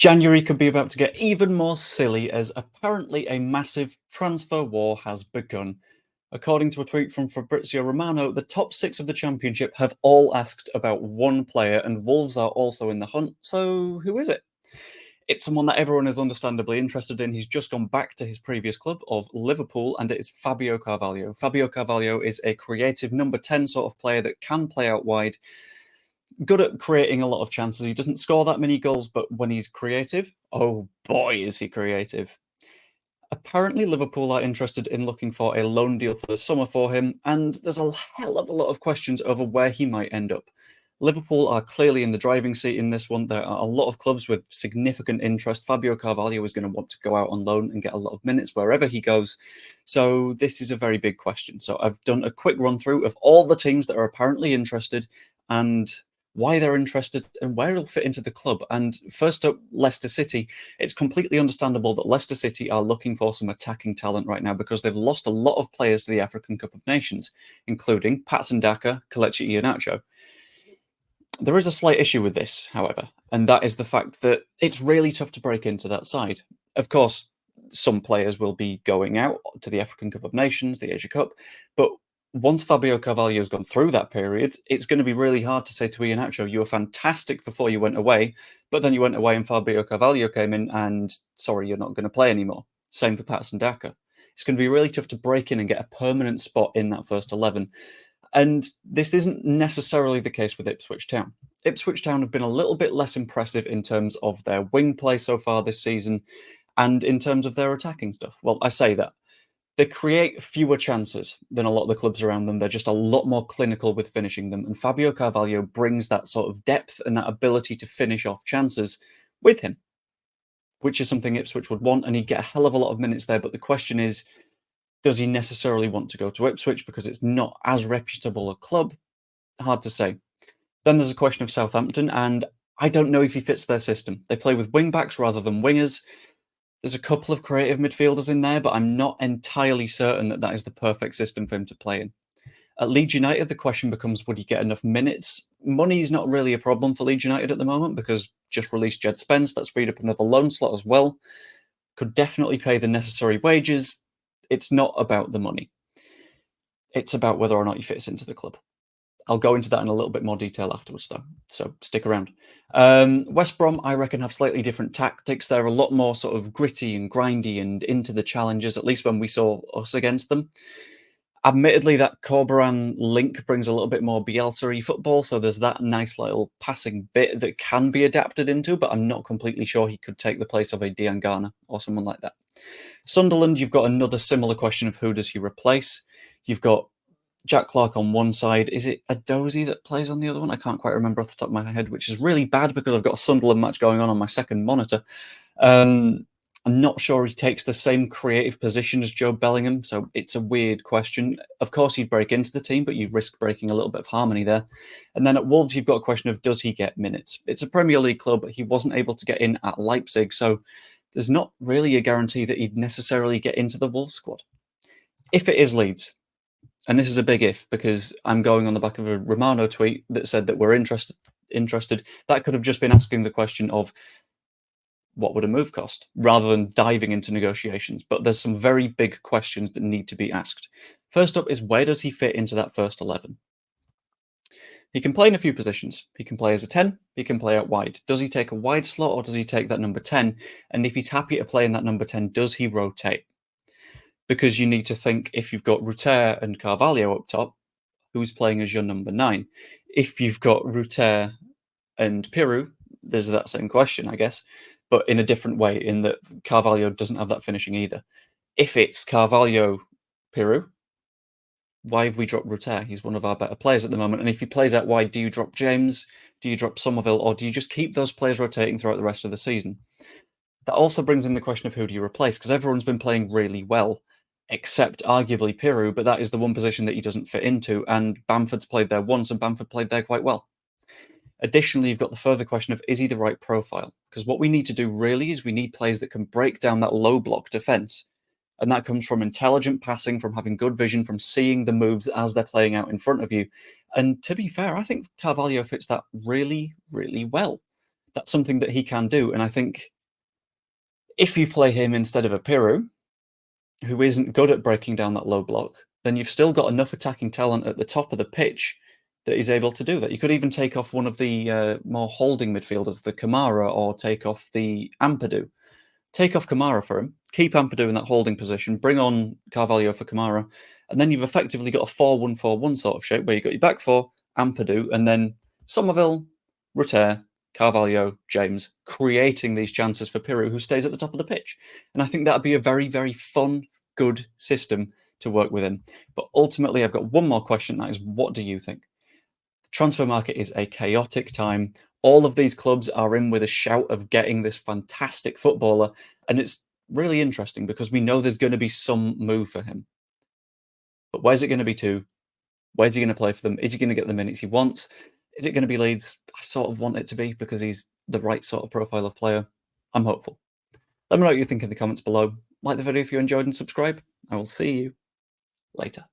January could be about to get even more silly as apparently a massive transfer war has begun. According to a tweet from Fabrizio Romano, the top 6 of the Championship have all asked about one player, and Wolves are also in the hunt. So who is it? It's someone that everyone is understandably interested in. He's just gone back to his previous club of Liverpool, and it is Fabio Carvalho. Fabio Carvalho is a creative number 10 sort of player that can play out wide, good at creating a lot of chances. He doesn't score that many goals, but when he's creative, oh boy, is he creative. Apparently, Liverpool are interested in looking for a loan deal for the summer for him, and there's a hell of a lot of questions over where he might end up. Liverpool are clearly in the driving seat in this one. There are a lot of clubs with significant interest. Fabio Carvalho is going to want to go out on loan and get a lot of minutes wherever he goes. So this is a very big question. So I've done a quick run through of all the teams that are apparently interested and why they're interested and where it'll fit into the club. And first up, Leicester City. It's completely understandable that Leicester City are looking for some attacking talent right now because they've lost a lot of players to the African Cup of Nations, including Patson Daka, Kelechi Iheanacho. There is a slight issue with this, however, and that is the fact that it's really tough to break into that side. Of course, some players will be going out to the African Cup of Nations, the Asia Cup, but once Fabio Carvalho has gone through that period, it's going to be really hard to say to Iheanacho, you were fantastic before you went away, but then you went away and Fabio Carvalho came in and, sorry, you're not going to play anymore. Same for Patson Daka. It's going to be really tough to break in and get a permanent spot in that first 11. And this isn't necessarily the case with Ipswich Town. Ipswich Town have been a little bit less impressive in terms of their wing play so far this season and in terms of their attacking stuff. Well, I say that. They create fewer chances than a lot of the clubs around them. They're just a lot more clinical with finishing them. And Fabio Carvalho brings that sort of depth and that ability to finish off chances with him, which is something Ipswich would want. And he'd get a hell of a lot of minutes there. But the question is, does he necessarily want to go to Ipswich because it's not as reputable a club? Hard to say. Then there's a question of Southampton, and I don't know if he fits their system. They play with wing-backs rather than wingers. There's a couple of creative midfielders in there, but I'm not entirely certain that that is the perfect system for him to play in. At Leeds United, the question becomes, would he get enough minutes? Money is not really a problem for Leeds United at the moment because just released Jed Spence. That's freed up another loan slot as well. Could definitely pay the necessary wages. It's not about the money. It's about whether or not he fits into the club. I'll go into that in a little bit more detail afterwards, though, so stick around. West Brom, I reckon, have slightly different tactics. They're a lot more sort of gritty and grindy and into the challenges, at least when we saw us against them. Admittedly, that Corberan link brings a little bit more Bielsa-y football, so there's that nice little passing bit that can be adapted into, but I'm not completely sure he could take the place of a Diangana or someone like that. Sunderland, you've got another similar question of who does he replace. You've got Jack Clark on one side. Is it Adozie that plays on the other one? I can't quite remember off the top of my head, which is really bad because I've got a Sunderland match going on my second monitor. I'm not sure he takes the same creative position as Joe Bellingham, so it's a weird question. Of course, he'd break into the team, but you risk breaking a little bit of harmony there. And then at Wolves, you've got a question of does he get minutes? It's a Premier League club, but he wasn't able to get in at Leipzig, so there's not really a guarantee that he'd necessarily get into the Wolves squad. If it is Leeds, and this is a big if because I'm going on the back of a Romano tweet that said that we're interested. That could have just been asking the question of what would a move cost rather than diving into negotiations. But there's some very big questions that need to be asked. First up is where does he fit into that first 11? He can play in a few positions. He can play as a 10. He can play out wide. Does he take a wide slot or does he take that number 10? And if he's happy to play in that number 10, does he rotate? Because you need to think if you've got Ruter and Carvalho up top, who's playing as your number 9? If you've got Ruter and Piru, there's that same question, I guess, but in a different way, in that Carvalho doesn't have that finishing either. If it's Carvalho, Piru, why have we dropped Ruter? He's one of our better players at the moment. And if he plays out wide, do you drop James? Do you drop Somerville? Or do you just keep those players rotating throughout the rest of the season? That also brings in the question of who do you replace? Because everyone's been playing really well, except arguably Piru, but that is the one position that he doesn't fit into. And Bamford's played there once, and Bamford played there quite well. Additionally, you've got the further question of is he the right profile? Because what we need to do really is we need players that can break down that low block defence. And that comes from intelligent passing, from having good vision, from seeing the moves as they're playing out in front of you. And to be fair, I think Carvalho fits that really, really well. That's something that he can do. And I think If you play him instead of a Piru, who isn't good at breaking down that low block, then you've still got enough attacking talent at the top of the pitch that he's able to do that. You could even take off one of the more holding midfielders, the Kamara, or take off the Ampadu. Take off Kamara for him, keep Ampadu in that holding position, bring on Carvalho for Kamara, and then you've effectively got a 4-1-4-1 sort of shape where you've got your back four, Ampadu, and then Somerville, Rutter, Carvalho, James, creating these chances for Piru, who stays at the top of the pitch. And I think that'd be a very, very fun, good system to work within. But ultimately, I've got one more question. That is, what do you think? The transfer market is a chaotic time. All of these clubs are in with a shout of getting this fantastic footballer. And it's really interesting because we know there's going to be some move for him. But where's it going to be to? Where's he going to play for them? Is he going to get the minutes he wants? Is it going to be Leeds? I sort of want it to be because he's the right sort of profile of player. I'm hopeful. Let me know what you think in the comments below. Like the video if you enjoyed and subscribe. I will see you later.